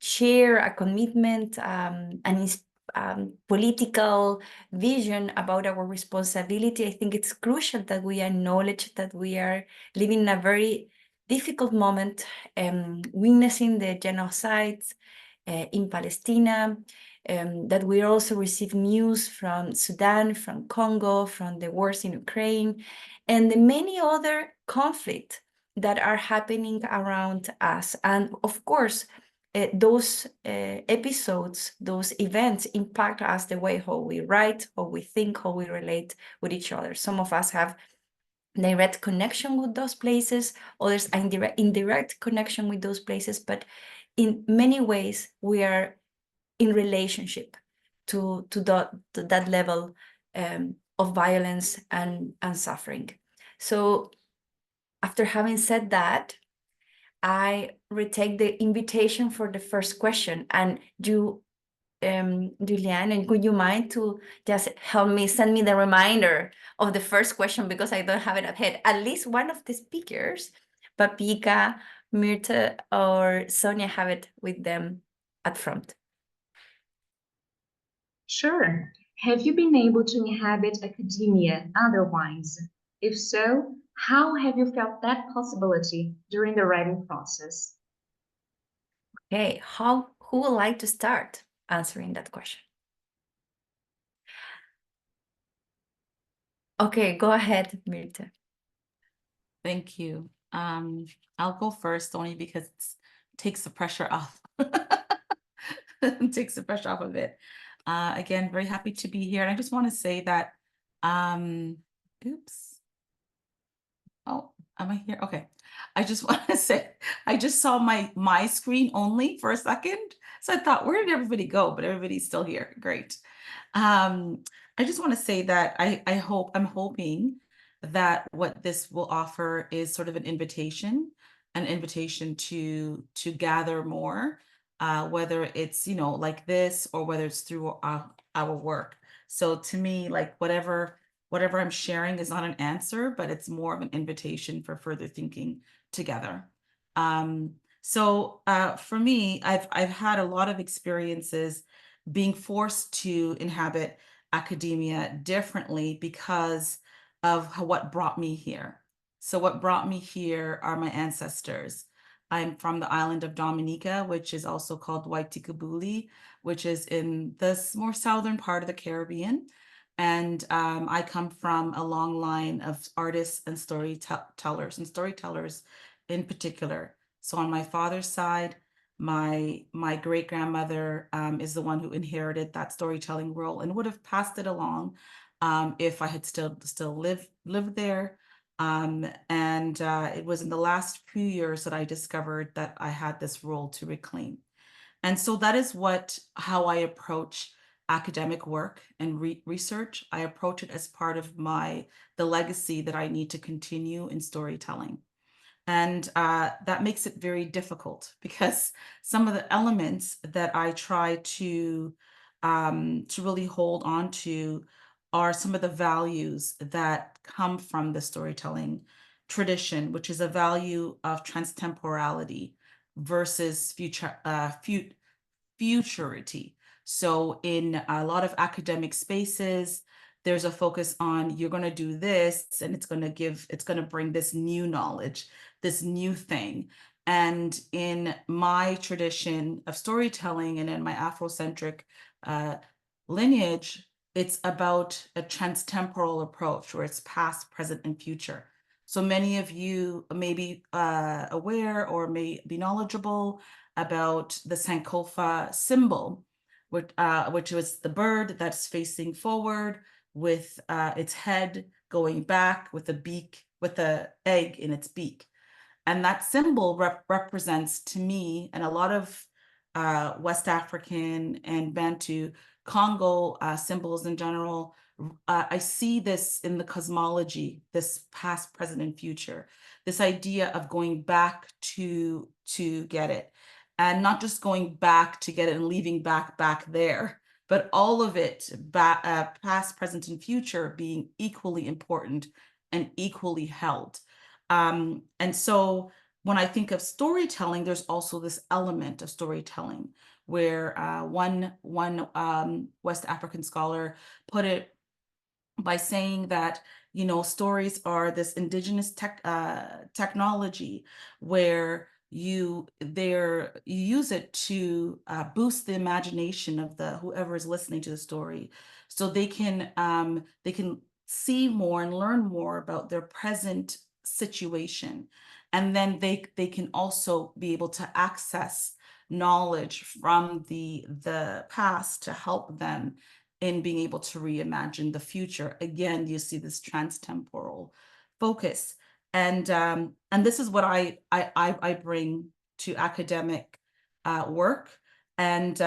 share a commitment and political vision about our responsibility, I think it's crucial that we acknowledge that we are living in a very difficult moment, witnessing the genocides in Palestine, that we also receive news from Sudan, from Congo, from the wars in Ukraine, and the many other conflicts that are happening around us. And of course, those episodes, those events impact us the way how we write, how we think, how we relate with each other. Some of us have direct connection with those places, others indirect connection with those places, but in many ways we are in relationship to that level of violence and suffering. So after having said that, I retake the invitation for the first question, and you, Julianne, and would you mind to just help me, send me the reminder of the first question, because I don't have it ahead. At least one of the speakers, Papika, Mirta, or Sonia, have it with them at front. Sure. Have you been able to inhabit academia otherwise? If so, how have you felt that possibility during the writing process? Okay, who would like to start answering that question? Okay, go ahead, Mirta. Thank you. I'll go first only because it takes the pressure off. It takes the pressure off of it. Again, very happy to be here. And I just want to say that, oops. Oh, am I here? Okay. I just want to say, I just saw my screen only for a second. So I thought, where did everybody go? But everybody's still here. Great. I just want to say that I'm hoping that what this will offer is sort of an invitation to gather more, whether it's, like this, or whether it's through our work. So to me, like whatever I'm sharing is not an answer, but it's more of an invitation for further thinking together. So for me, I've had a lot of experiences being forced to inhabit academia differently because of what brought me here. So what brought me here are my ancestors. I'm from the island of Dominica, which is also called Waitikabuli, which is in the more southern part of the Caribbean. And I come from a long line of artists and storytellers in particular. So on my father's side, my great grandmother is the one who inherited that storytelling role and would have passed it along if I had still lived there. And it was in the last few years that I discovered that I had this role to reclaim. And so that is how I approach academic work and research. I approach it as part of the legacy that I need to continue in storytelling. And that makes it very difficult because some of the elements that I try to really hold on to are some of the values that come from the storytelling tradition, which is a value of transtemporality versus futurity. So in a lot of academic spaces, there's a focus on you're going to do this and it's going to bring this new knowledge, this new thing. And in my tradition of storytelling and in my Afrocentric lineage, it's about a transtemporal approach where it's past, present, and future. So many of you may be aware or may be knowledgeable about the Sankofa symbol, which was the bird that's facing forward with its head going back with the beak, with the egg in its beak. And that symbol represents to me and a lot of West African and Bantu Congo symbols in general. I see this in the cosmology, this past, present, and future, this idea of going back to get it. And not just going back to get it and leaving back there, but all of it, past, present, and future being equally important and equally held. And so when I think of storytelling, there's also this element of storytelling where one West African scholar put it by saying that, you know, stories are this indigenous technology where you use it to boost the imagination of the whoever is listening to the story, so they can see more and learn more about their present situation, and then they can also be able to access knowledge from the past to help them in being able to reimagine the future. Again, you see this transtemporal focus, and this is what I bring to academic work, and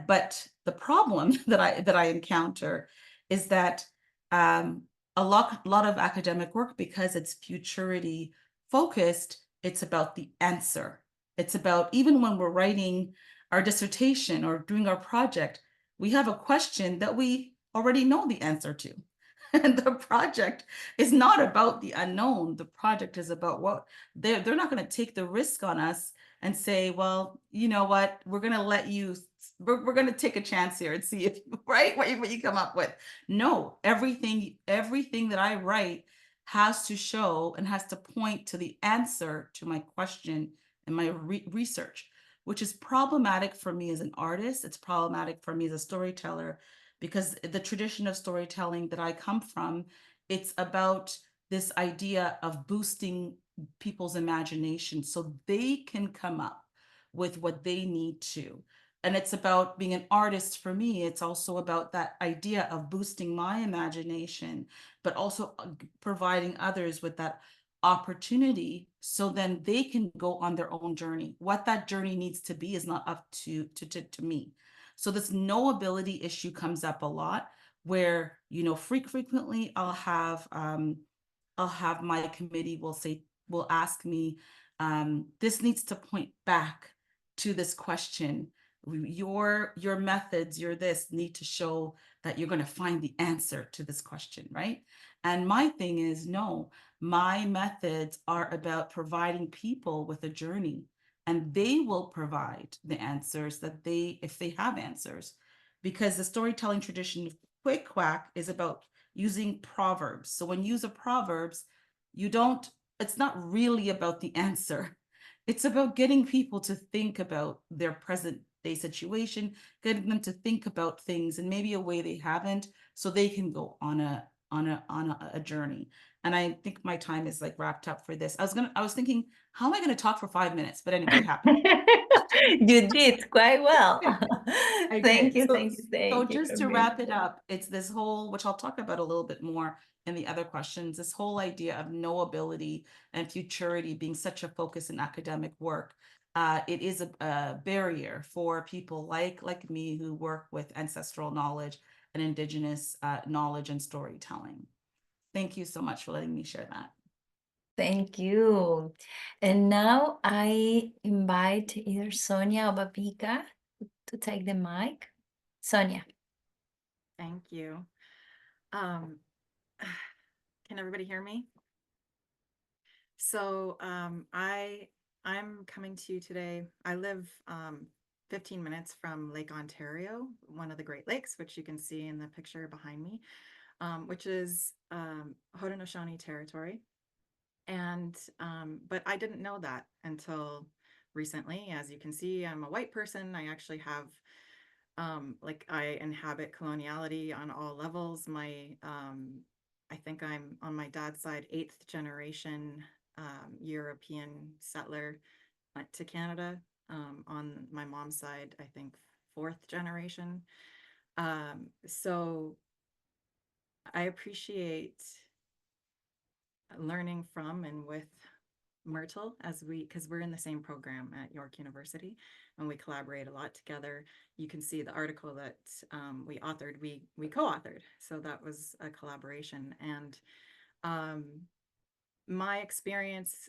but the problem that I encounter is that a lot of academic work, because it's futurity focused, it's about the answer. It's about, even when we're writing our dissertation or doing our project, we have a question that we already know the answer to. And the project is not about the unknown. The project is about what they're not going to take the risk on us and say, well, you know what, we're going to let you, we're going to take a chance here and see if, right, what you come up with. No, everything that I write has to show and has to point to the answer to my question and my research, which is problematic for me as an artist. It's problematic for me as a storyteller, because the tradition of storytelling that I come from, it's about this idea of boosting people's imagination so they can come up with what they need to. And it's about being an artist. For me, it's also about that idea of boosting my imagination, but also providing others with that opportunity so then they can go on their own journey. What that journey needs to be is not up to me. So this knowability issue comes up a lot, where, you know, frequently I'll have my committee will ask me, this needs to point back to this question. Your methods, your this need to show that you're going to find the answer to this question, right? And my thing is, no, my methods are about providing people with a journey, and they will provide the answers that if they have answers, because the storytelling tradition of Quick Quack is about using proverbs. So when you use a proverbs, it's not really about the answer. It's about getting people to think about their present day situation, getting them to think about things in maybe a way they haven't, so they can go on a journey. And I think my time is like wrapped up for this. I was thinking, how am I going to talk for 5 minutes? But anyway, it happened. You did quite well. I Thank did. you, So, thank you, thank you. just to wrap it up, it's this whole, which I'll talk about a little bit more in the other questions, this whole idea of knowability and futurity being such a focus in academic work. It is a barrier for people like me who work with ancestral knowledge and indigenous knowledge and storytelling. Thank you so much for letting me share that. Thank you. And now I invite either Sonia or Babika to take the mic. Sonia. Thank you. Can everybody hear me? So I'm coming to you today. I live 15 minutes from Lake Ontario, one of the Great Lakes, which you can see in the picture behind me, which is Haudenosaunee territory. And but I didn't know that until recently. As you can see, I'm a white person. I actually have like I inhabit coloniality on all levels. I think I'm on my dad's side 8th generation European settler to Canada. On my mom's side, I think 4th generation. So I appreciate learning from and with Myrtle because we're in the same program at York University, and we collaborate a lot together. You can see the article that we authored, we co-authored, so that was a collaboration. And my experience,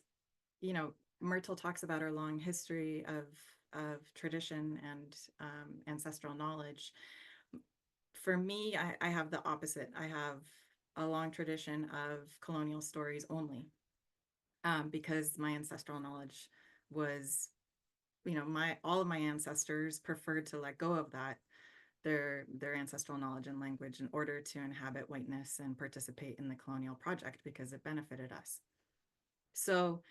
you know, Myrtle talks about our long history of tradition and ancestral knowledge. For me, I have the opposite. I have a long tradition of colonial stories only. because my ancestral knowledge was, all of my ancestors preferred to let go of that, their ancestral knowledge and language, in order to inhabit whiteness and participate in the colonial project because it benefited us. So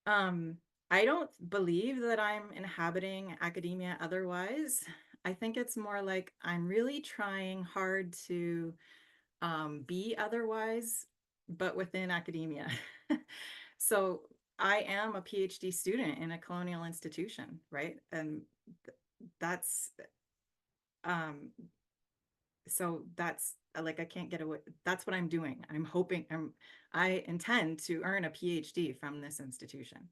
I don't believe that I'm inhabiting academia otherwise. I think it's more like I'm really trying hard to be otherwise, but within academia. So I am a PhD student in a colonial institution, right? And that's so that's like, I can't get away. That's what I'm doing. I intend to earn a PhD from this institution.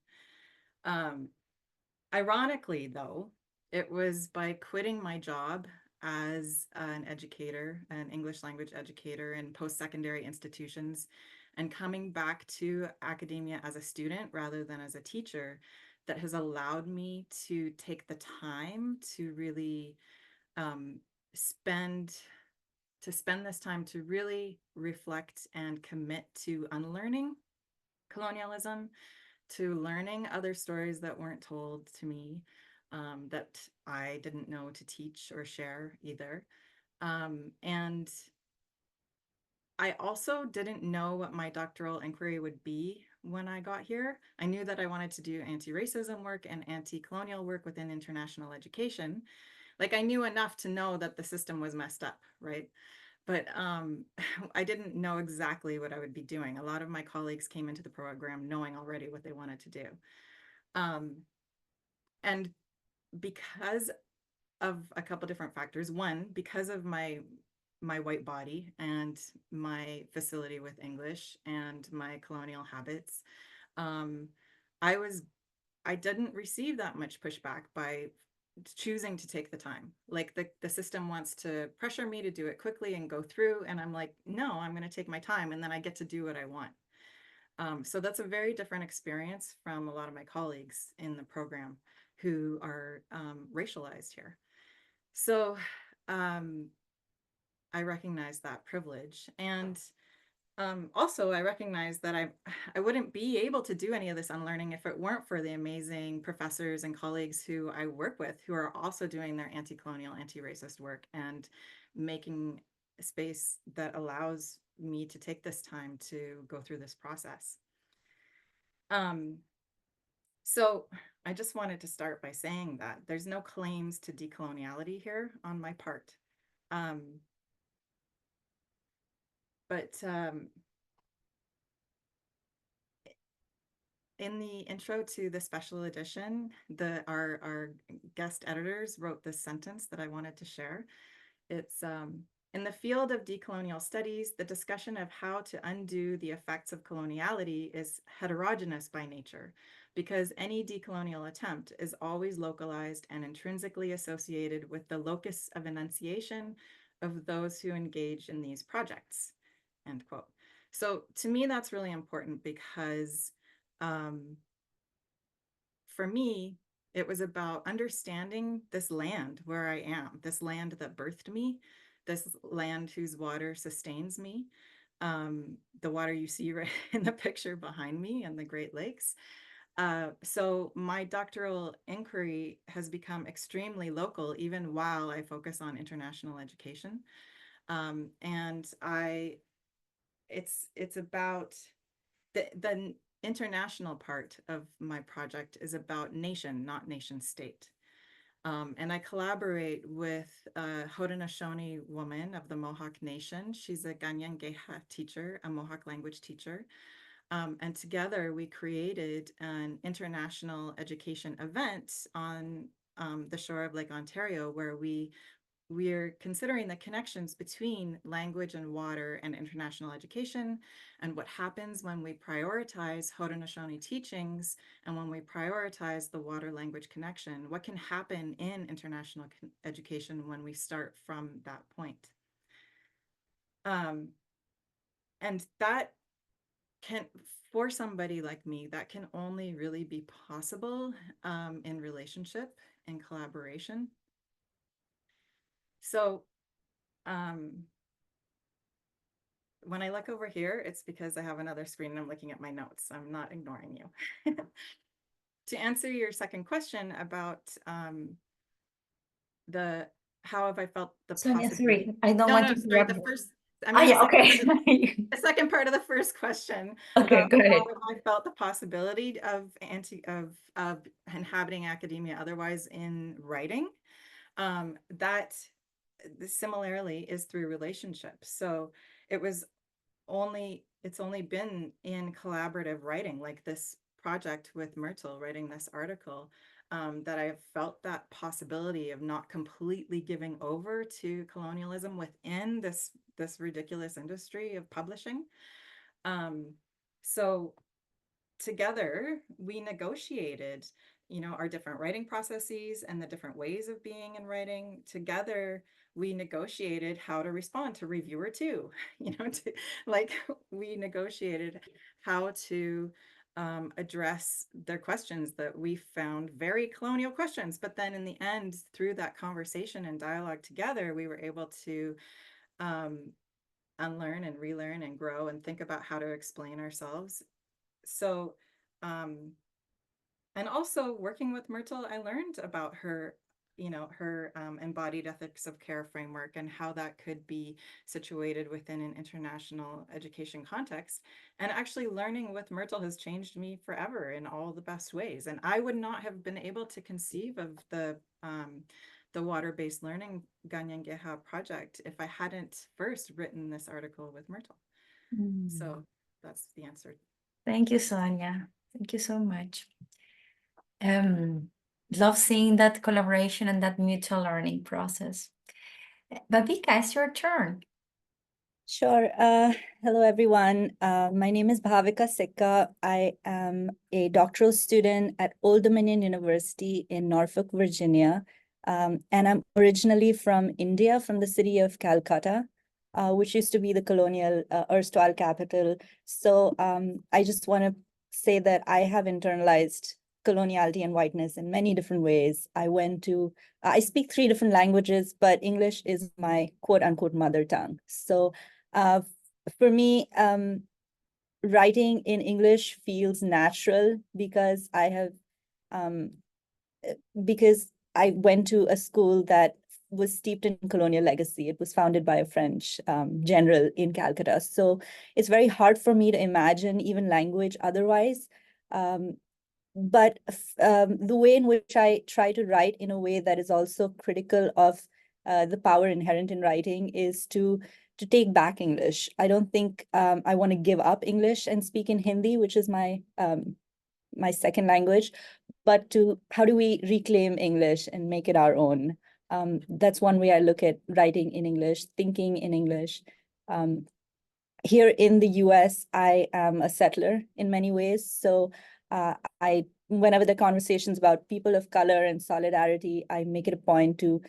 Ironically, though, it was by quitting my job as an educator, an English language educator in post-secondary institutions, and coming back to academia as a student rather than as a teacher, that has allowed me to take the time to really spend this time to really reflect and commit to unlearning colonialism, to learning other stories that weren't told to me, that I didn't know to teach or share either. And I also didn't know what my doctoral inquiry would be when I got here. I knew that I wanted to do anti-racism work and anti-colonial work within international education. Like, I knew enough to know that the system was messed up, right? But I didn't know exactly what I would be doing. A lot of my colleagues came into the program knowing already what they wanted to do. And because of a couple different factors, one, because of my white body and my facility with English and my colonial habits, I didn't receive that much pushback by choosing to take the time. Like, the system wants to pressure me to do it quickly and go through, and I'm like, no, I'm going to take my time, and then I get to do what I want. So that's a very different experience from a lot of my colleagues in the program who are racialized here. So I recognize that privilege. And also, I recognize that I wouldn't be able to do any of this unlearning if it weren't for the amazing professors and colleagues who I work with, who are also doing their anti-colonial, anti-racist work and making a space that allows me to take this time to go through this process. So I just wanted to start by saying that there's no claims to decoloniality here on my part. But in the intro to the special edition, our guest editors wrote this sentence that I wanted to share. It's in the field of decolonial studies, the discussion of how to undo the effects of coloniality is heterogeneous by nature, because any decolonial attempt is always localized and intrinsically associated with the locus of enunciation of those who engage in these projects, end quote. So to me, that's really important because for me, it was about understanding this land where I am, this land that birthed me, this land whose water sustains me, the water you see right in the picture behind me and the Great Lakes. So my doctoral inquiry has become extremely local, even while I focus on international education. And it's about the international part of my project is about nation, not nation state. And I collaborate with a Haudenosaunee woman of the Mohawk Nation. She's a Ganyangeha teacher, a Mohawk language teacher. And together we created an international education event on the shore of Lake Ontario, where we're considering the connections between language and water and international education, and what happens when we prioritize Haudenosaunee teachings and when we prioritize the water language connection. What can happen in international education when we start from that point? And that can, for somebody like me, that can only really be possible in relationship and collaboration. So when I look over here, it's because I have another screen and I'm looking at my notes. I'm not ignoring you. To answer your second question about how have I felt the Sonia, possibility? sorry, I don't want to Sorry, interrupt the you. first, I Ah, mean, yeah, okay. the second part of the first question. Okay, go How ahead. have I felt the possibility of inhabiting academia otherwise in writing? That similarly is through relationships. So it's only been in collaborative writing, like this project with Myrtle, writing this article, that I've felt that possibility of not completely giving over to colonialism within this ridiculous industry of publishing. So together we negotiated, our different writing processes and the different ways of being in writing. Together we negotiated how to respond to reviewer two, we negotiated how to address their questions that we found very colonial questions. But then in the end, through that conversation and dialogue together, we were able to unlearn and relearn and grow and think about how to explain ourselves. So, and also working with Myrtle, I learned about her, her embodied ethics of care framework and how that could be situated within an international education context. And actually learning with Myrtle has changed me forever in all the best ways. And I would not have been able to conceive of the water-based learning Ganyangeha project if I hadn't first written this article with Myrtle. So that's the answer. Thank you, Sonia. Thank you so much. Love seeing that collaboration and that mutual learning process. Bhavika, it's your turn. Sure. Hello, everyone. My name is Bhavika Sikka. I am a doctoral student at Old Dominion University in Norfolk, Virginia. And I'm originally from India, from the city of Calcutta, which used to be the colonial erstwhile capital. So I just want to say that I have internalized coloniality and whiteness in many different ways. I speak 3 different languages, but English is my quote unquote mother tongue. So for me, writing in English feels natural because because I went to a school that was steeped in colonial legacy. It was founded by a French general in Calcutta. So it's very hard for me to imagine even language otherwise. But the way in which I try to write in a way that is also critical of the power inherent in writing is to take back English. I don't think I want to give up English and speak in Hindi, which is my my second language, but how do we reclaim English and make it our own? That's one way I look at writing in English, thinking in English. Here in the US, I am a settler in many ways. So whenever the conversations about people of color and solidarity, I make it a point to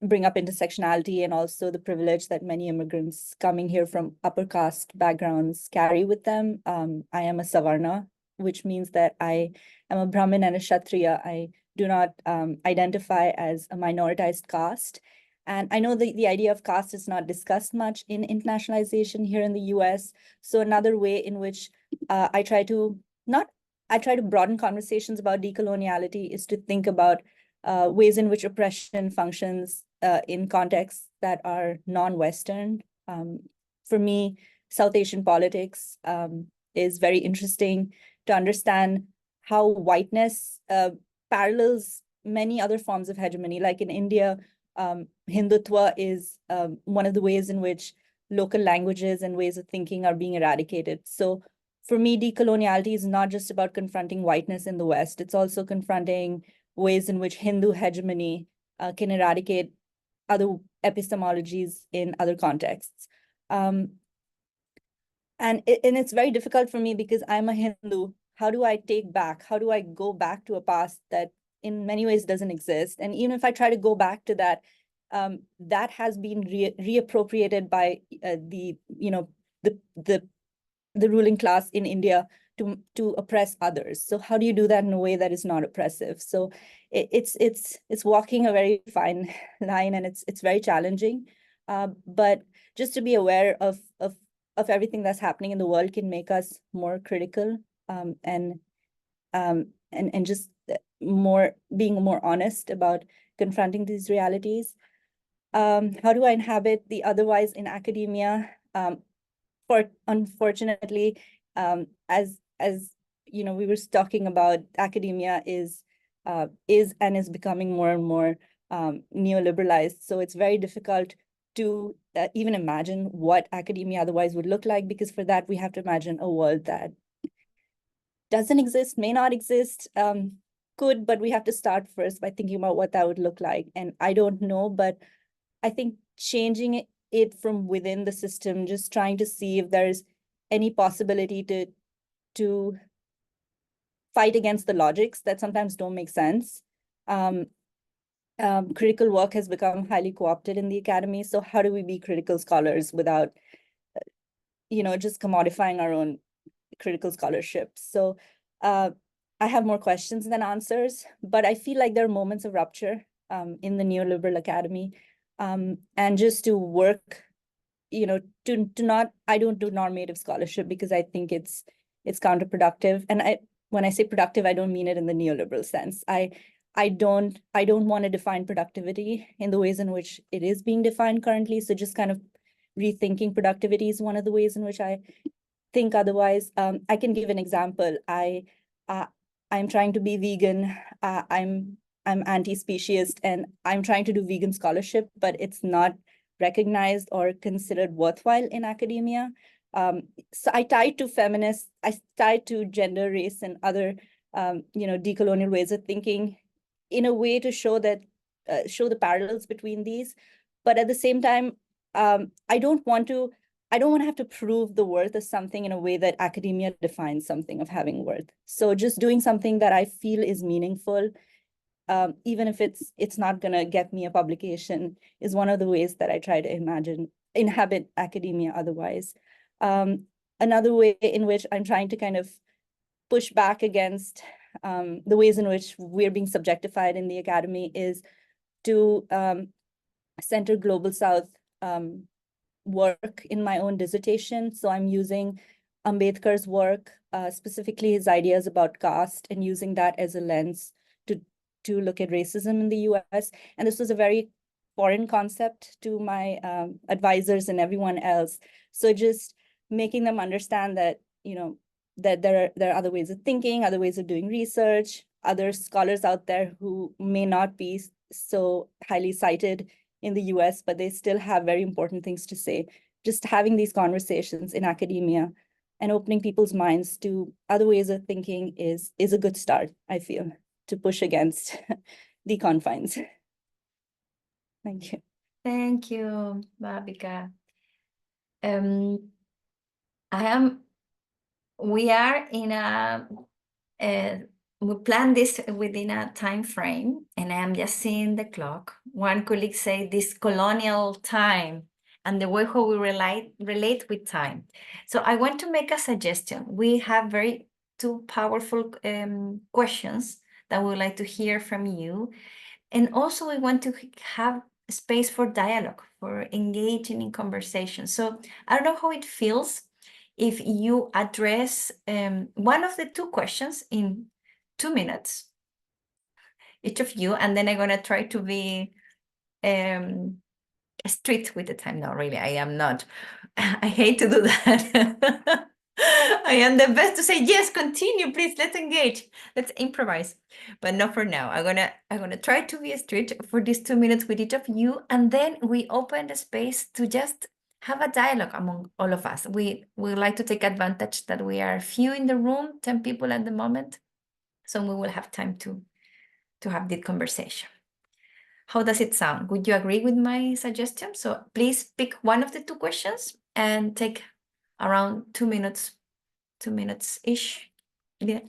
bring up intersectionality and also the privilege that many immigrants coming here from upper caste backgrounds carry with them. I am a Savarna, which means that I am a Brahmin and a Kshatriya. I do not identify as a minoritized caste. And I know the idea of caste is not discussed much in internationalization here in the US. So another way in which I try to broaden conversations about decoloniality is to think about ways in which oppression functions in contexts that are non-Western. For me, South Asian politics is very interesting to understand how whiteness parallels many other forms of hegemony. Like in India, Hindutva is one of the ways in which local languages and ways of thinking are being eradicated. So for me, decoloniality is not just about confronting whiteness in the West. It's also confronting ways in which Hindu hegemony can eradicate other epistemologies in other contexts. And it's very difficult for me because I'm a Hindu. How do I go back to a past that in many ways doesn't exist? And even if I try to go back to that, that has been reappropriated by the ruling class in India to oppress others. So how do you do that in a way that is not oppressive? So it's walking a very fine line, and it's very challenging. But just to be aware of everything that's happening in the world can make us more critical, and just being more honest about confronting these realities. How do I inhabit the otherwise in academia? Unfortunately, as you know, we were talking about, academia is becoming more and more neoliberalized. So it's very difficult to even imagine what academia otherwise would look like, because for that we have to imagine a world that doesn't exist, may not exist, could, but we have to start first by thinking about what that would look like. And I don't know, but I think changing it from within the system, just trying to see if there's any possibility to fight against the logics that sometimes don't make sense. Critical work has become highly co-opted in the academy. So how do we be critical scholars without, just commodifying our own critical scholarship? So I have more questions than answers, but I feel like there are moments of rupture in the neoliberal academy. And just to work, I don't do normative scholarship because I think it's counterproductive. And when I say productive, I don't mean it in the neoliberal sense. I don't want to define productivity in the ways in which it is being defined currently. So just kind of rethinking productivity is one of the ways in which I think otherwise. I can give an example. I'm trying to be vegan. I'm anti-speciesist, and I'm trying to do vegan scholarship, but it's not recognized or considered worthwhile in academia. So I tied to feminists, I tied to gender, race, and other decolonial ways of thinking in a way to show the parallels between these. But at the same time, I don't want to have to prove the worth of something in a way that academia defines something of having worth. So just doing something that I feel is meaningful, even if it's not going to get me a publication, is one of the ways that I try to inhabit academia otherwise. Another way in which I'm trying to kind of push back against the ways in which we're being subjectified in the academy is to center Global South work in my own dissertation. So I'm using Ambedkar's work, specifically his ideas about caste, and using that as a lens to look at racism in the US. And this was a very foreign concept to my advisors and everyone else. So just making them understand that, that there are other ways of thinking, other ways of doing research, other scholars out there who may not be so highly cited in the US, but they still have very important things to say. Just having these conversations in academia and opening people's minds to other ways of thinking is a good start, I feel, to push against the confines. Thank you. Thank you, Babika. We are in we planned this within a time frame, and I am just seeing the clock. One colleague said this colonial time and the way how we relate with time. So I want to make a suggestion. We have two powerful questions that we would like to hear from you. And also we want to have space for dialogue, for engaging in conversation. So I don't know how it feels if you address one of the two questions in 2 minutes, each of you, and then I'm going to try to be strict with the time. No, really, I am not. I hate to do that. I am the best to say, yes, continue, please, let's engage, let's improvise. But not for now. I'm gonna try to be strict for these 2 minutes with each of you, and then we open the space to just have a dialogue among all of us. We like to take advantage that we are few in the room, 10 people at the moment. So we will have time to have this conversation. How does it sound? Would you agree with my suggestion? So please pick one of the two questions and take around 2 minutes, 2 minutes-ish, yeah,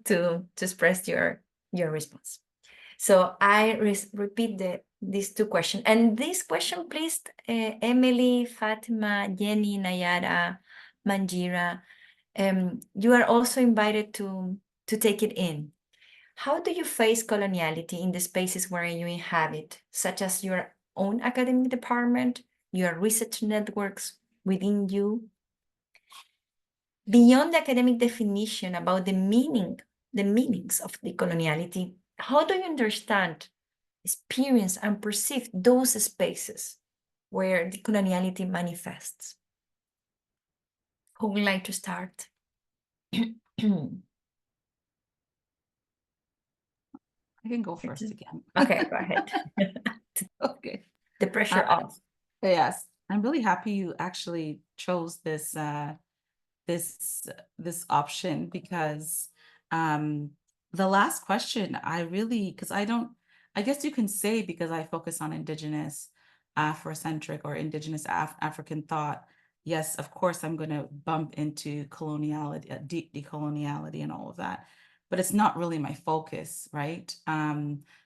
to express your response. So I repeat these two questions. And this question, please, Emily, Fatima, Jenny, Nayara, Manjira, you are also invited to take it in. How do you face coloniality in the spaces where you inhabit, such as your own academic department, your research networks within you. Beyond the academic definition about the meanings of decoloniality, how do you understand, experience, and perceive those spaces where decoloniality manifests? Who would like to start? I can go first again. Okay, go ahead. Okay. The pressure off. Yes, I'm really happy you actually chose this this option, because the last question, because I guess you can say, because I focus on Indigenous Afrocentric or Indigenous African thought, yes, of course I'm going to bump into coloniality, decoloniality and all of that, but it's not really my focus, right?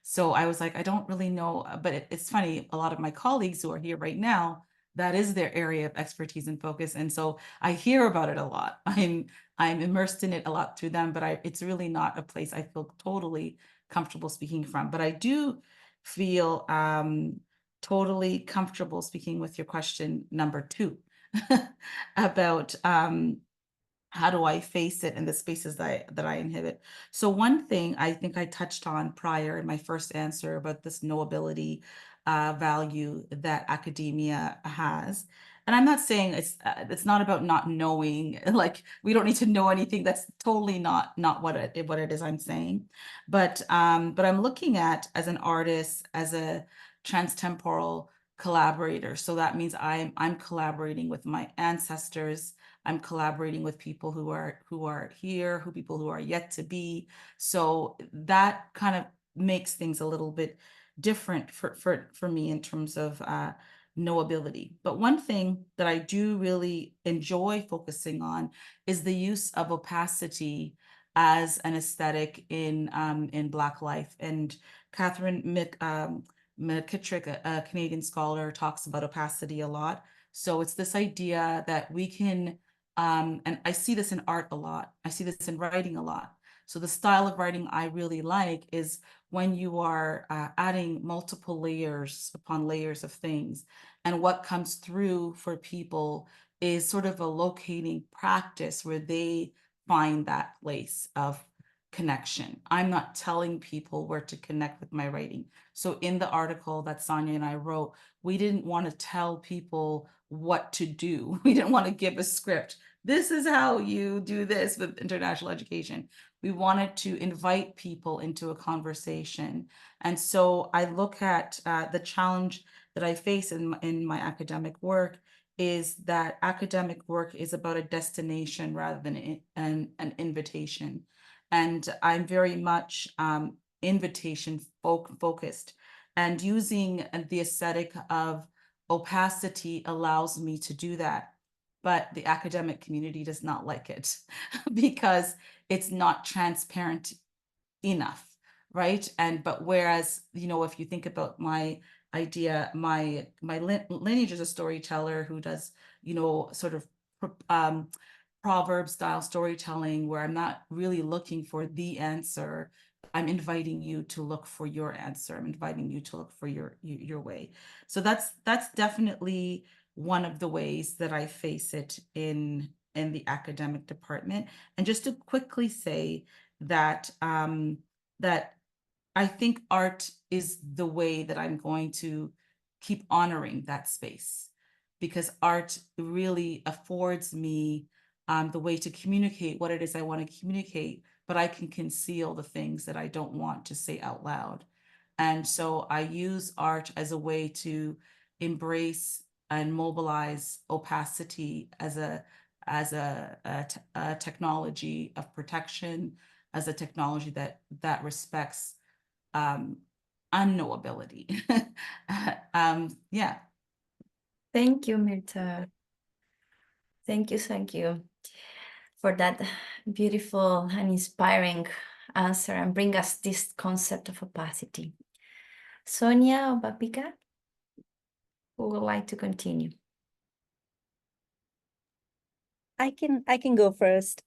So I was like, I don't really know, but it's funny, a lot of my colleagues who are here right now, that is their area of expertise and focus. And so I hear about it a lot. I'm immersed in it a lot through them, but it's really not a place I feel totally comfortable speaking from. But I do feel totally comfortable speaking with your question number 2 about how do I face it in the spaces that I inhabit. So one thing I think I touched on prior in my first answer about this knowability value that academia has. And I'm not saying it's not about not knowing, like we don't need to know anything. That's totally not what it is I'm saying. But I'm looking at, as an artist, as a transtemporal collaborator. So that means I'm collaborating with my ancestors. I'm collaborating with people who are here, people who are yet to be. So that kind of makes things a little bit different for me in terms of knowability. But one thing that I do really enjoy focusing on is the use of opacity as an aesthetic in Black life. And Catherine McKittrick, a Canadian scholar, talks about opacity a lot. So it's this idea that we can, and I see this in art a lot, I see this in writing a lot. So the style of writing I really like is when you are adding multiple layers upon layers of things. And what comes through for people is sort of a locating practice where they find that place of connection. I'm not telling people where to connect with my writing. So in the article that Sonia and I wrote, we didn't want to tell people what to do. We didn't want to give a script. This is how you do this with international education. We wanted to invite people into a conversation. And so I look at the challenge that I face in my academic work is that academic work is about a destination rather than an invitation. And I'm very much invitation focused, and using the aesthetic of opacity allows me to do that. But the academic community does not like it because it's not transparent enough, right? But whereas, if you think about my idea, my lineage as a storyteller who does, sort of proverb style storytelling, where I'm not really looking for the answer. I'm inviting you to look for your answer. I'm inviting you to look for your way. So that's definitely one of the ways that I face it in the academic department. And just to quickly say that that I think art is the way that I'm going to keep honoring that space, because art really affords me the way to communicate what it is I want to communicate, but I can conceal the things that I don't want to say out loud. And so I use art as a way to embrace and mobilize opacity as a technology of protection, as a technology that respects unknowability. Yeah. Thank you, Mirta. Thank you for that beautiful and inspiring answer, and bring us this concept of opacity. Sonia or Babika, who would like to continue? I can go first.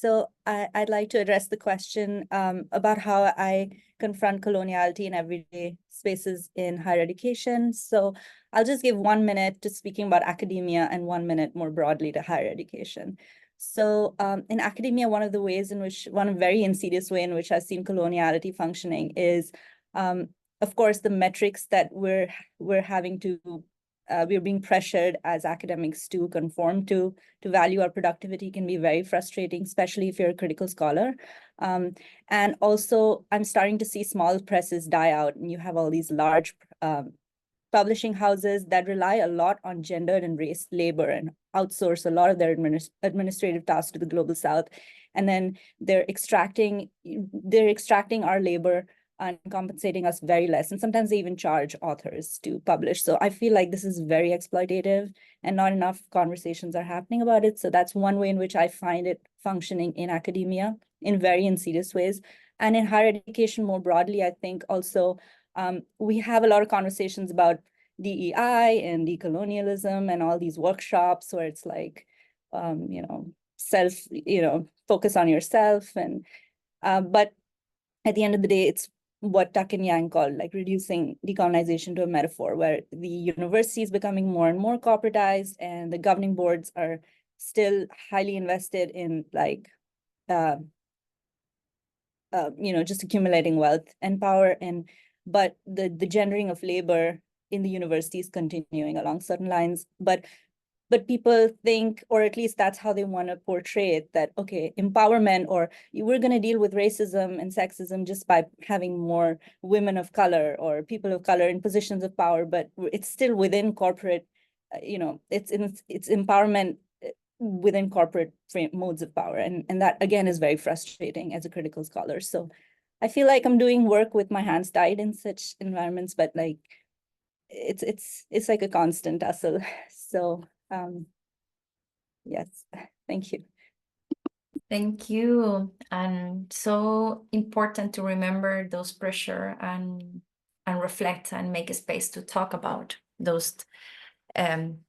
So I'd like to address the question about how I confront coloniality in everyday spaces in higher education. So I'll just give 1 minute to speaking about academia and 1 minute more broadly to higher education. So in academia, one very insidious way in which I've seen coloniality functioning is, of course, the metrics that we're being pressured as academics to conform to value our productivity can be very frustrating, especially if you're a critical scholar. And also, I'm starting to see small presses die out, and you have all these large publishing houses that rely a lot on gendered and race labor and outsource a lot of their administrative tasks to the global south. And then they're extracting our labor and compensating us very less. And sometimes they even charge authors to publish. So I feel like this is very exploitative and not enough conversations are happening about it. So that's one way in which I find it functioning in academia in very insidious ways. And in higher education more broadly, I think also we have a lot of conversations about DEI and decolonialism and all these workshops where it's like, focus on yourself. And but at the end of the day, it's what Tuck and Yang called like reducing decolonization to a metaphor, where the university is becoming more and more corporatized and the governing boards are still highly invested in like, just accumulating wealth and power. But the gendering of labor in the university is continuing along certain lines. But people think, or at least that's how they want to portray it, that, okay, empowerment, or we're going to deal with racism and sexism just by having more women of color or people of color in positions of power, but it's still within corporate, it's empowerment within corporate modes of power. And that, again, is very frustrating as a critical scholar. So I feel like I'm doing work with my hands tied in such environments, but like, it's like a constant tussle. So yes, thank you. Thank you. And so important to remember those pressure and reflect and make a space to talk about those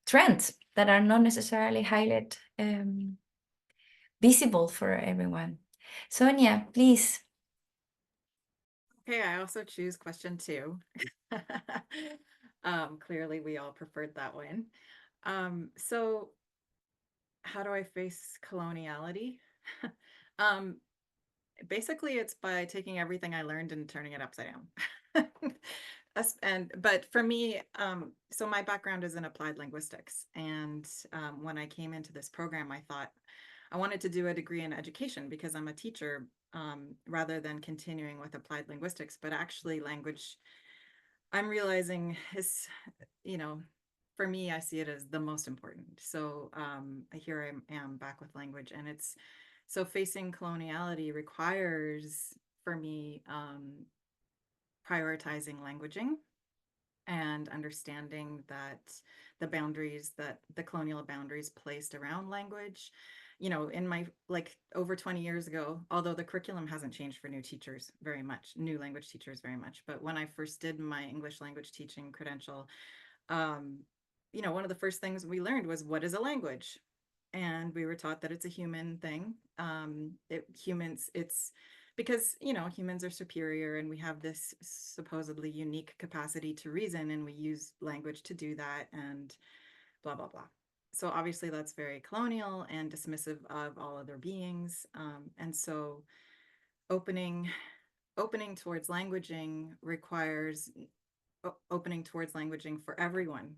trends that are not necessarily highlighted, visible for everyone. Sonia, please. Okay, I also choose question 2. Clearly, we all preferred that one. So how do I face coloniality? Basically, it's by taking everything I learned and turning it upside down. But for me, so my background is in applied linguistics. And when I came into this program, I thought I wanted to do a degree in education because I'm a teacher, rather than continuing with applied linguistics. But actually, language, I'm realizing is, for me, I see it as the most important. So here I am back with language, and so facing coloniality requires, for me, prioritizing languaging and understanding that the colonial boundaries placed around language, in my, like, over 20 years ago, although the curriculum hasn't changed for new language teachers very much, but when I first did my English language teaching credential, one of the first things we learned was, what is a language? And we were taught that it's a human thing. It's because, humans are superior and we have this supposedly unique capacity to reason, and we use language to do that, and blah, blah, blah. So obviously that's very colonial and dismissive of all other beings. And so opening towards languaging requires opening towards languaging for everyone,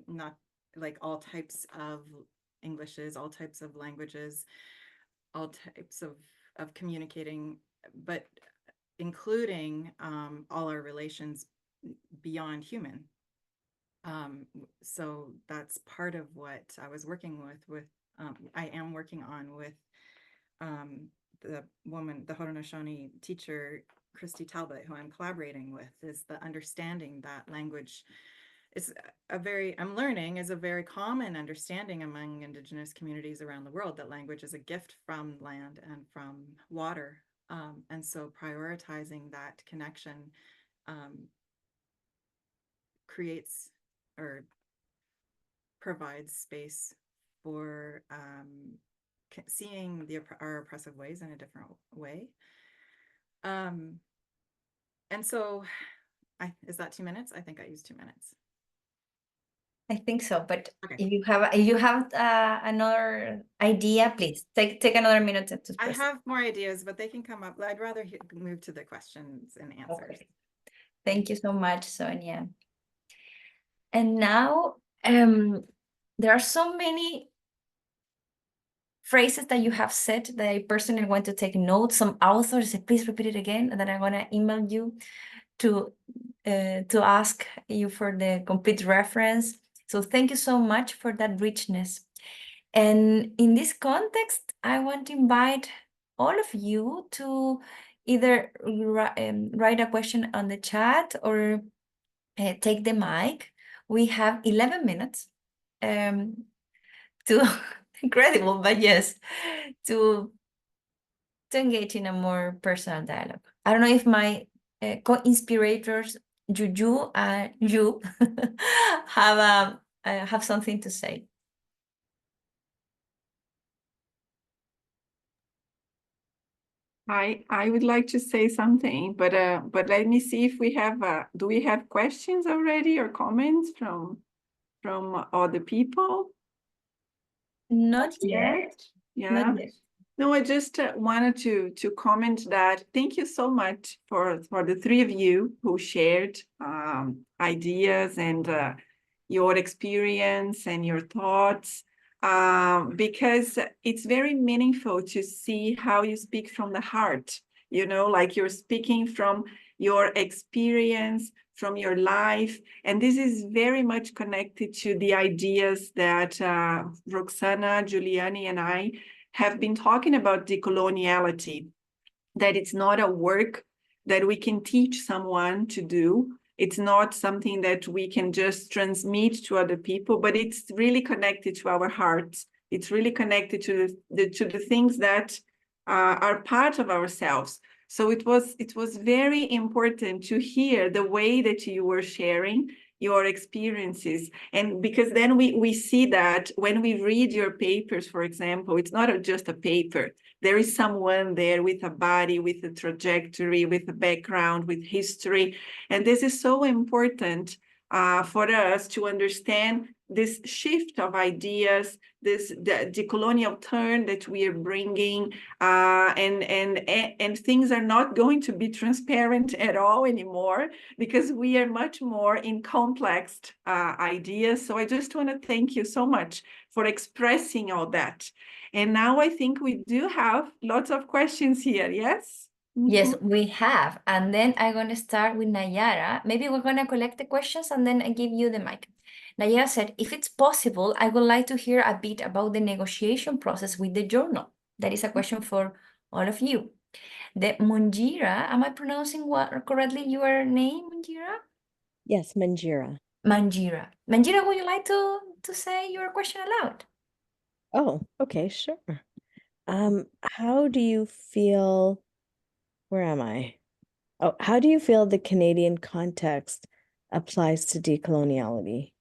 not like all types of Englishes, all types of languages, all types of communicating, but including all our relations beyond human. So that's part of what I was working with I am working on with the Haudenosaunee teacher, Christy Talbot, who I'm collaborating with, is the understanding that language is I'm learning is a very common understanding among Indigenous communities around the world, that language is a gift from land and from water. And so prioritizing that connection creates or provides space for seeing our oppressive ways in a different way. And so is that 2 minutes? I think I used 2 minutes. I think so, but Okay. if you have another idea, please take another minute to I express. have more ideas, but they can come up. I'd rather move to the questions and answers. Okay. Thank you so much, Sonia. And now there are so many phrases that you have said that I personally want to take notes. Some authors say, please repeat it again, and then I'm gonna email you to ask you for the complete reference. So thank you so much for that richness. And in this context, I want to invite all of you to either write a question on the chat or take the mic. We have 11 minutes to incredible, but yes, to engage in a more personal dialogue. I don't know if my co-inspirators, Juju and you, have something to say. I would like to say something, but let me see if we have do we have questions already or comments from other people? Not yet. Yeah. Not yet. No, I just wanted to comment that thank you so much for the three of you who shared ideas and your experience and your thoughts, because it's very meaningful to see how you speak from the heart, you know, like you're speaking from your experience, from your life. And this is very much connected to the ideas that Roxana, Giuliani, and I have been talking about decoloniality, that it's not a work that we can teach someone to do. It's not something that we can just transmit to other people, but it's really connected to our hearts. It's really connected to the things that are part of ourselves. So it was very important to hear the way that you were sharing your experiences. And because then we see that when we read your papers, for example, it's not just a paper. There is someone there with a body, with a trajectory, with a background, with history. And this is so important for us to understand this shift of ideas, the decolonial turn that we are bringing, and things are not going to be transparent at all anymore, because we are much more in complex ideas. So I just want to thank you so much for expressing all that. And now I think we do have lots of questions here, yes? Yes, we have. And then I'm going to start with Nayara. Maybe we're going to collect the questions and then I give you the mic. Nayara said, if it's possible, I would like to hear a bit about the negotiation process with the journal. That is a question for all of you. The Munjira, am I pronouncing correctly your name, Munjira? Yes, Manjira. Manjira. Manjira, would you like to say your question aloud? Oh, okay, sure. How do you feel, where am I? Oh, how do you feel the Canadian context applies to decoloniality?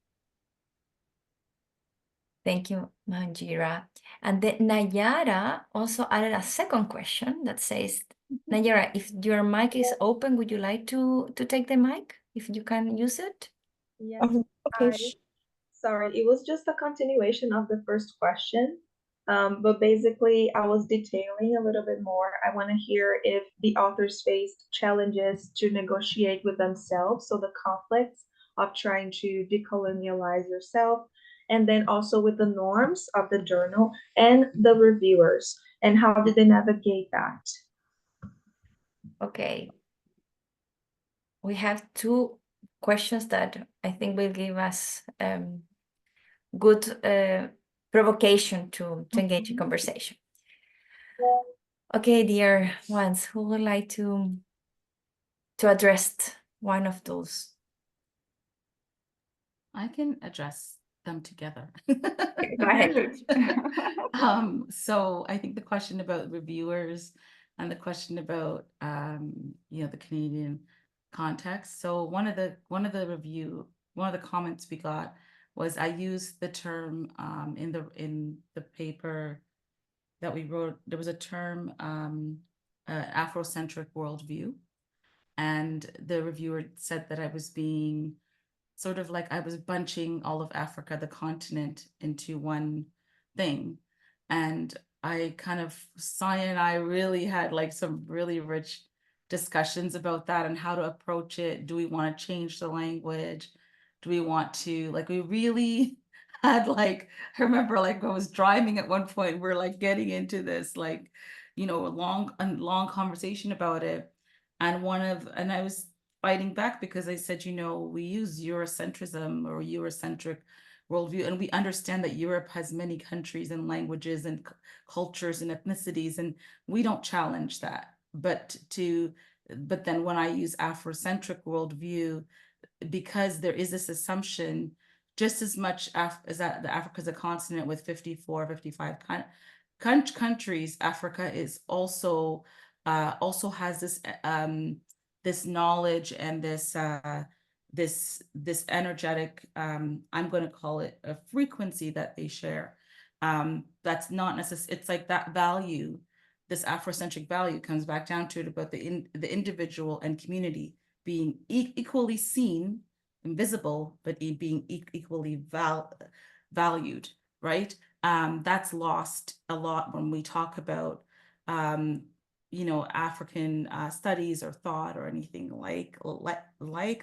Thank you, Manjira. And then Nayara also added a second question that says, Nayara, if your mic is open, would you like to take the mic, if you can use it? Yes, Oh, okay, sorry, it was just a continuation of the first question. But basically, I was detailing a little bit more. I want to hear if the authors faced challenges to negotiate with themselves, so the conflicts of trying to decolonialize yourself, and then also with the norms of the journal and the reviewers, and how did they navigate that? Okay. We have two questions that I think will give us good provocation to engage in conversation. Okay, dear ones, who would like to address one of those? I can address them together. Go ahead. So I think the question about reviewers and the question about the Canadian context. So one of the comments we got was I used the term in the paper that we wrote, there was a term, Afrocentric worldview. And the reviewer said that I was being sort of like I was bunching all of Africa, the continent, into one thing. And I kind of, Sonia and I really had like some really rich discussions about that and how to approach it. Do we want to change the language? Do we want to, like, we really had like, I remember like I was driving at one point, we're like getting into this like, a long conversation about it. And I was fighting back because I said, we use Eurocentrism or Eurocentric worldview, and we understand that Europe has many countries and languages and cultures and ethnicities, and we don't challenge that. But then when I use Afrocentric worldview, because there is this assumption, just as much as that the Africa is a continent with 54, 55 countries, Africa is also has this knowledge and this energetic, I'm going to call it a frequency that they share. That's not necessarily, it's like that value, this Afrocentric value comes back down to it about the individual and community being equally seen and visible, but being equally valued, right? That's lost a lot when we talk about African studies or thought or anything like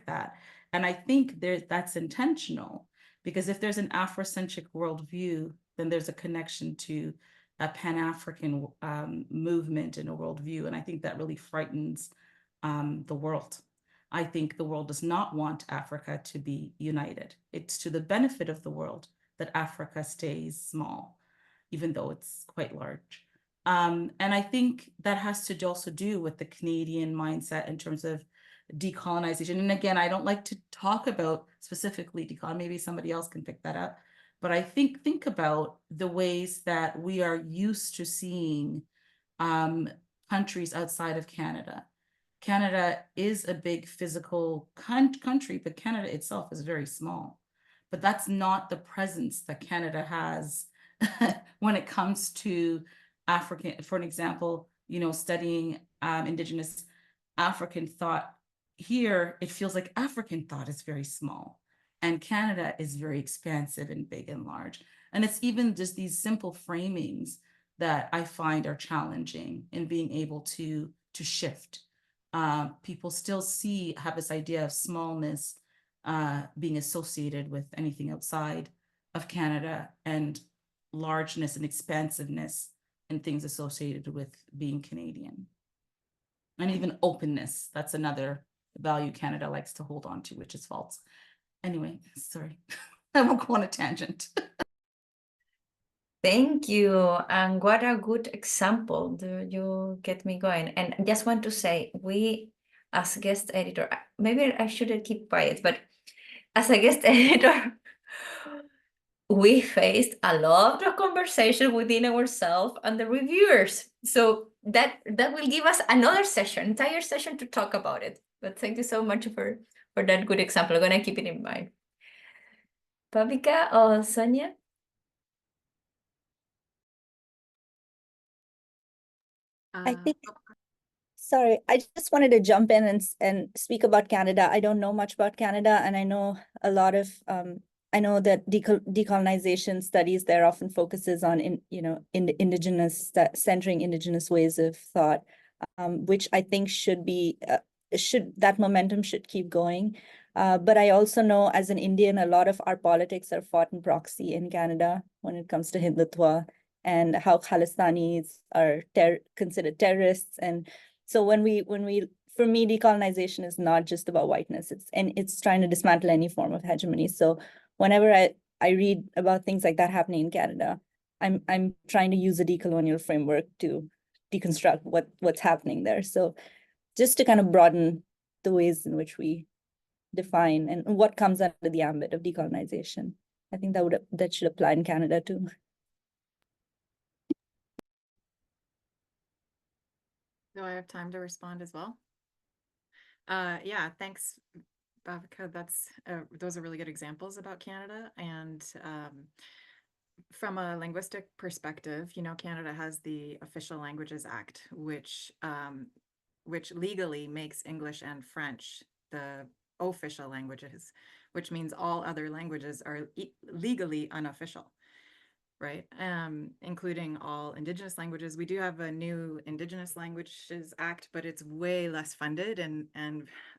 that. And I think that's intentional, because if there's an Afrocentric worldview, then there's a connection to a Pan-African movement and a worldview. And I think that really frightens the world. I think the world does not want Africa to be united. It's to the benefit of the world that Africa stays small, even though it's quite large. And I think that has to also do with the Canadian mindset in terms of decolonization. And again, I don't like to talk about specifically decolonization. Maybe somebody else can pick that up. But I think about the ways that we are used to seeing countries outside of Canada. Canada is a big physical country, but Canada itself is very small. But that's not the presence that Canada has when it comes to African, for an example, studying Indigenous African thought. Here, it feels like African thought is very small, and Canada is very expansive and big and large. And it's even just these simple framings that I find are challenging in being able to shift. People still have this idea of smallness being associated with anything outside of Canada, and largeness and expansiveness and things associated with being Canadian. And even openness, that's another value Canada likes to hold on to, which is false. Anyway, sorry, I won't go on a tangent. Thank you. And what a good example. You get me going. And I just want to say, we as guest editor, maybe I shouldn't keep quiet, but as a guest editor, we faced a lot of conversation within ourselves and the reviewers. So that will give us another entire session to talk about it. But thank you so much for that good example. I'm gonna keep it in mind. Pavika or Sonia? I think, sorry, I just wanted to jump in and speak about Canada. I don't know much about Canada, and I know a lot of, I know that decolonization studies there often focuses on, indigenous, centering indigenous ways of thought, which I think that momentum should keep going. But I also know, as an Indian, a lot of our politics are fought in proxy in Canada when it comes to Hindutva, and how Khalistanis are considered terrorists. And so for me, decolonization is not just about whiteness. It's trying to dismantle any form of hegemony. So whenever I read about things like that happening in Canada, I'm trying to use a decolonial framework to deconstruct what's happening there. So just to kind of broaden the ways in which we define and what comes under the ambit of decolonization. I think that should apply in Canada too. Do I have time to respond as well? Yeah, thanks, Bhavika. Those are really good examples about Canada. And from a linguistic perspective, you know, Canada has the Official Languages Act, which legally makes English and French the official languages, which means all other languages are legally unofficial, right? Including all Indigenous languages. We do have a new Indigenous Languages Act, but it's way less funded and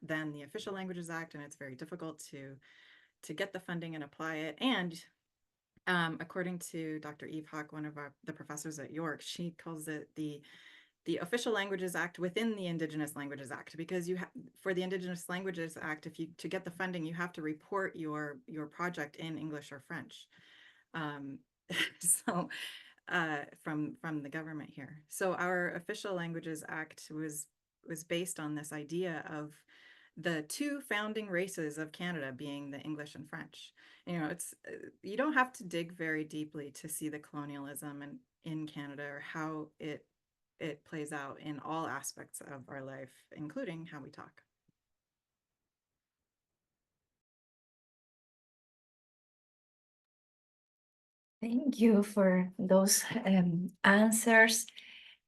than the Official Languages Act, and it's very difficult to get the funding and apply it. And according to Dr. Eve Hawk, one of the professors at York, she calls it the Official Languages Act within the Indigenous Languages Act, because you have, for the Indigenous Languages Act, if you to get the funding, you have to report your project in English or French. So from the government here. So our Official Languages Act was based on this idea of the two founding races of Canada being the English and French. You know, it's you don't have to dig very deeply to see the colonialism in Canada, or how it plays out in all aspects of our life, including how we talk. Thank you for those answers.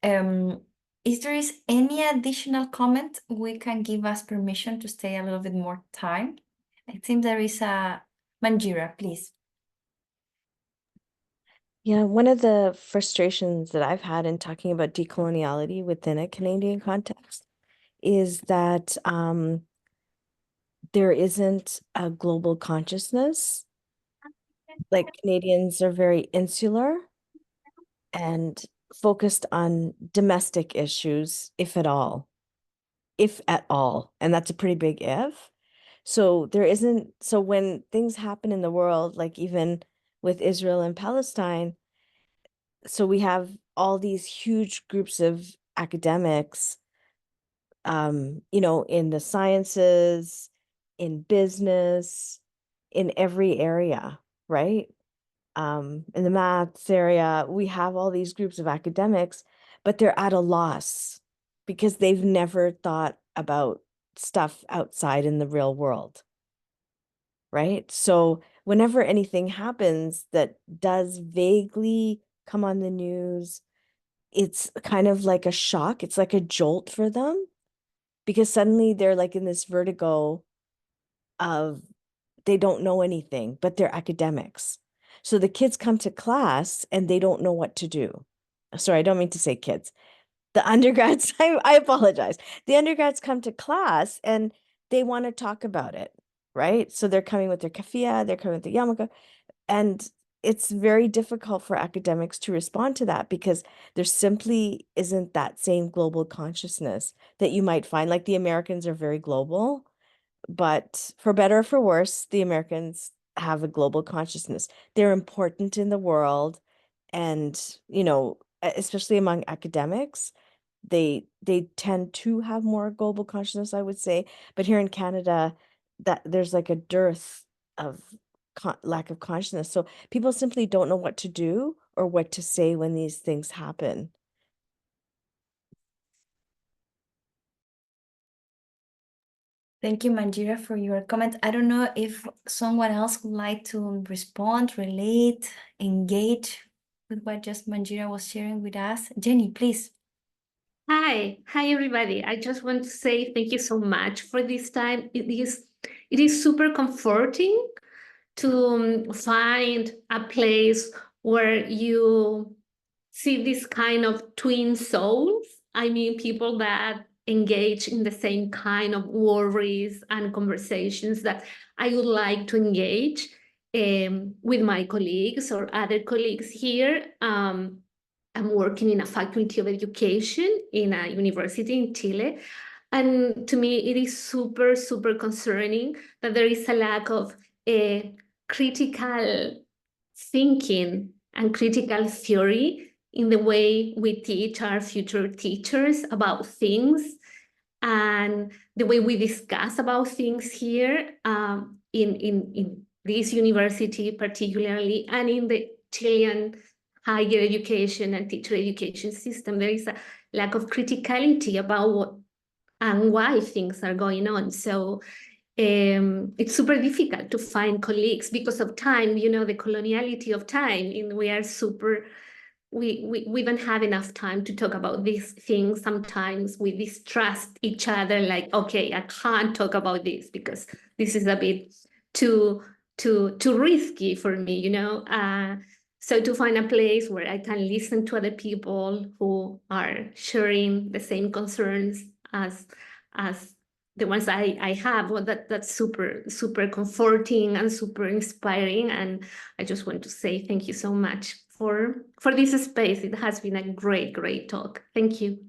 If there is any additional comment, we can give us permission to stay a little bit more time. I think there is a Manjira, please. Yeah, one of the frustrations that I've had in talking about decoloniality within a Canadian context is that there isn't a global consciousness. Like, Canadians are very insular and focused on domestic issues, if at all. And that's a pretty big if. So when things happen in the world, like even with Israel and Palestine, so we have all these huge groups of academics, in the sciences, in business, in every area, right? In the maths area, we have all these groups of academics, but they're at a loss because they've never thought about stuff outside in the real world, right? So whenever anything happens that does vaguely come on the news, it's kind of like a shock. It's like a jolt for them, because suddenly they're like in this vertigo of they don't know anything, but they're academics. So the kids come to class and they don't know what to do. Sorry, I don't mean to say kids. The undergrads, I apologize. The undergrads come to class and they want to talk about it, right? So they're coming with their kafia, they're coming with their yarmulke, and it's very difficult for academics to respond to that because there simply isn't that same global consciousness that you might find. Like, the Americans are very global, but for better or for worse, the Americans have a global consciousness. They're important in the world, and especially among academics, they tend to have more global consciousness, I would say. But here in Canada, that there's like a dearth of lack of consciousness. So people simply don't know what to do or what to say when these things happen. Thank you, Manjira, for your comment. I don't know if someone else would like to respond, relate, engage with what just Manjira was sharing with us. Jenny, please. Hi everybody. I just want to say thank you so much for this time. It is super comforting to find a place where you see this kind of twin souls. I mean, people that engage in the same kind of worries and conversations that I would like to engage with my colleagues or other colleagues here. I'm working in a faculty of education in a university in Chile. And to me, it is super, super concerning that there is a lack of critical thinking and critical theory in the way we teach our future teachers about things, and the way we discuss about things here in this university particularly, and in the Chilean higher education and teacher education system. There is a lack of criticality about what and why things are going on. So it's super difficult to find colleagues because of time, the coloniality of time, and we are super, we don't have enough time to talk about these things. Sometimes we distrust each other, like, okay, I can't talk about this because this is a bit too risky for me, so to find a place where I can listen to other people who are sharing the same concerns as the ones I have, well, that's super, super comforting and super inspiring. And I just want to say thank you so much for this space. It has been a great, great talk. Thank you.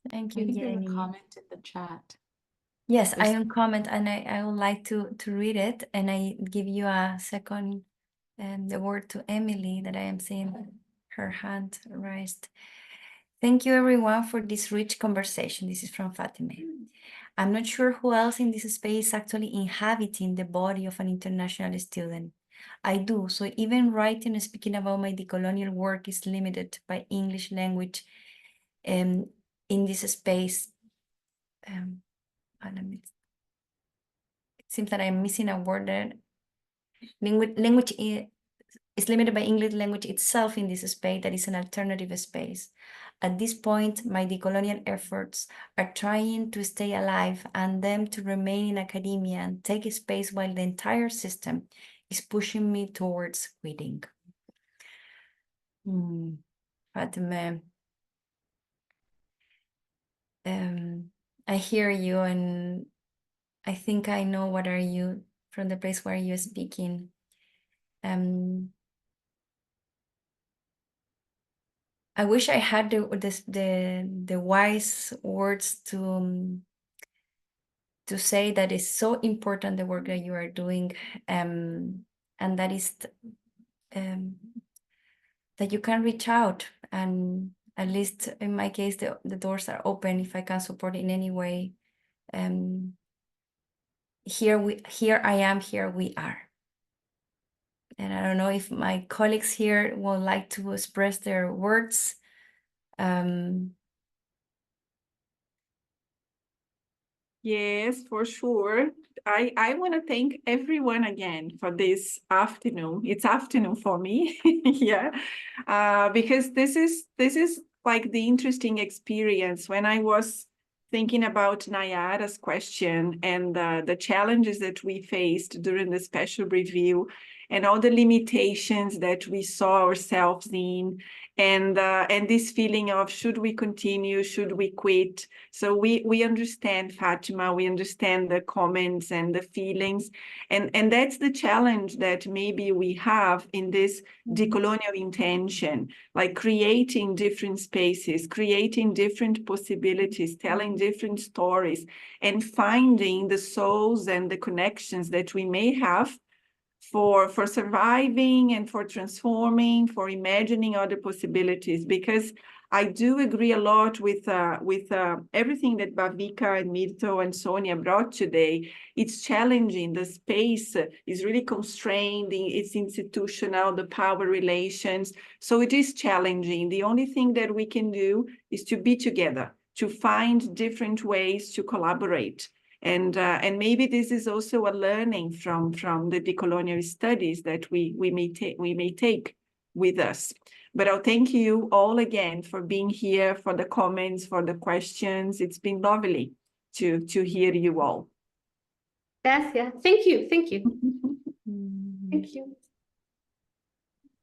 Thank I you, think there's a Jenny. comment in the chat. Yes, I There's- am comment, and I would like to read it, and I give you a second the word to Emily, that I am seeing her hand raised. Thank you, everyone, for this rich conversation. This is from Fatima. I'm not sure who else in this space is actually inhabiting the body of an international student. I do, so even writing and speaking about my decolonial work is limited by English language in this space. It seems that I'm missing a word there. Language is limited by English language itself in this space that is an alternative space. At this point, my decolonial efforts are trying to stay alive and them to remain in academia and take a space while the entire system is pushing me towards quitting. Fatima, I hear you, and I think I know what are you from the place where you're speaking. I wish I had the wise words to say that it's so important, the work that you are doing, and that is that you can reach out, and at least in my case the doors are open if I can support in any way. Here I am, here we are. And I don't know if my colleagues here would like to express their words. Yes, for sure. I want to thank everyone again for this afternoon. It's afternoon for me, yeah, because this is like the interesting experience. When I was thinking about Nayara's question and the challenges that we faced during the special review and all the limitations that we saw ourselves in, and this feeling of should we continue, should we quit? So we understand, Fatima, we understand the comments and the feelings, and that's the challenge that maybe we have in this decolonial intention, like creating different spaces, creating different possibilities, telling different stories, and finding the souls and the connections that we may have for surviving and for transforming, for imagining other possibilities. Because I do agree a lot with everything that Bavika and Mirto and Sonia brought today. It's challenging. The space is really constrained. It's institutional, the power relations. So it is challenging. The only thing that we can do is to be together, to find different ways to collaborate. And maybe this is also a learning from the decolonial studies that we may take with us. But I'll thank you all again for being here, for the comments, for the questions. It's been lovely to hear you all. Yes, yeah. Thank you. Thank you. Thank you.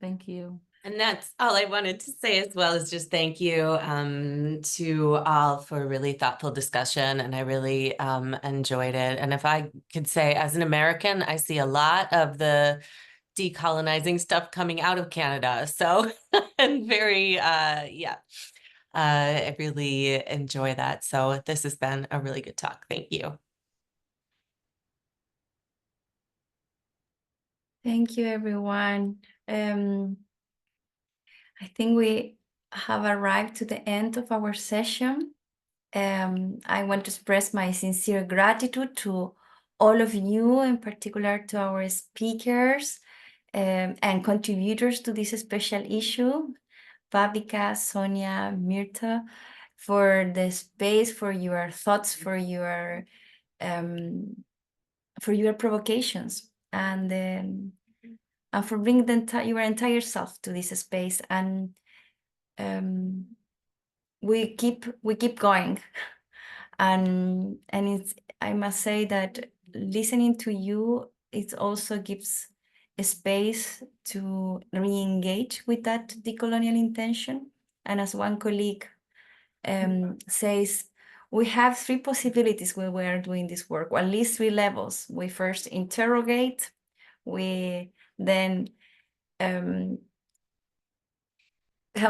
Thank you. And that's all I wanted to say as well, is just thank you to all for a really thoughtful discussion. And I really enjoyed it. And if I could say, as an American, I see a lot of the decolonizing stuff coming out of Canada. So I'm very, I really enjoy that. So this has been a really good talk. Thank you. Thank you, everyone. I think we have arrived to the end of our session. I want to express my sincere gratitude to all of you, in particular to our speakers and contributors to this special issue, Babika, Sonia, Mirta, for the space, for your thoughts, for your provocations, and for bringing your entire self to this space. And we keep going. And I must say that listening to you, it also gives a space to re-engage with that decolonial intention. And as one colleague says, we have three possibilities when we are doing this work, or at least three levels. We first interrogate, we then help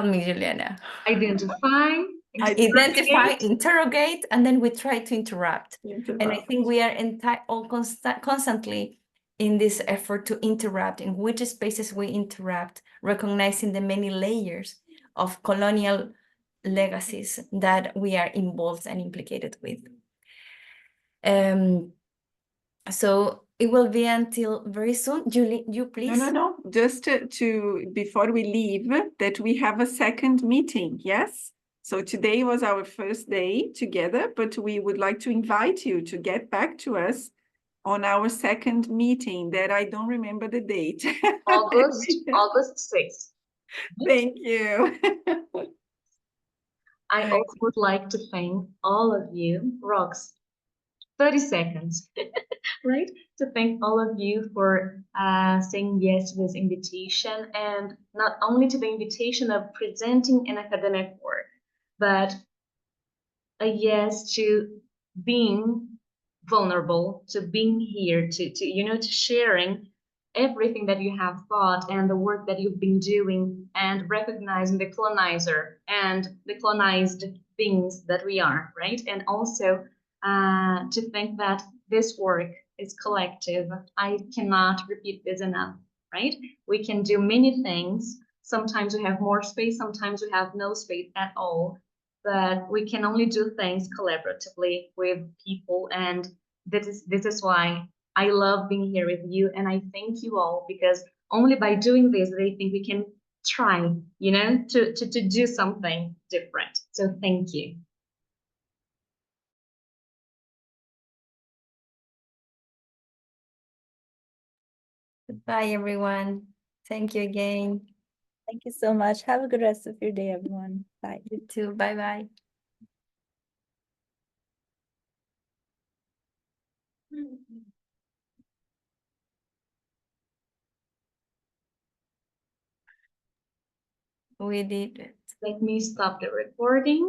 me, Juliana. Identify, Identify, interrogate, and then we try to interrupt. And I think we are constantly in this effort to interrupt, in which spaces we interrupt, recognizing the many layers of colonial legacies that we are involved and implicated with. So it will be until very soon. Julie, you please. No. Just to before we leave, that we have a second meeting, yes? So today was our first day together, but we would like to invite you to get back to us on our second meeting that I don't remember the date. August 6th. Thank you. I also would like to thank all of you, Rox, 30 seconds, right? To thank all of you for saying yes to this invitation, and not only to the invitation of presenting an academic work, but a yes to being vulnerable, to being here, to sharing everything that you have thought and the work that you've been doing, and recognizing the colonizer and the colonized beings that we are, right? And also to think that this work is collective. I cannot repeat this enough, right? We can do many things. Sometimes we have more space, sometimes we have no space at all, but we can only do things collaboratively with people. And this is why I love being here with you. And I thank you all, because only by doing this, I think we can try, to do something different. So thank you. Goodbye, everyone. Thank you again. Thank you so much. Have a good rest of your day, everyone. Bye. You too. Bye-bye. We did it. Let me stop the recording.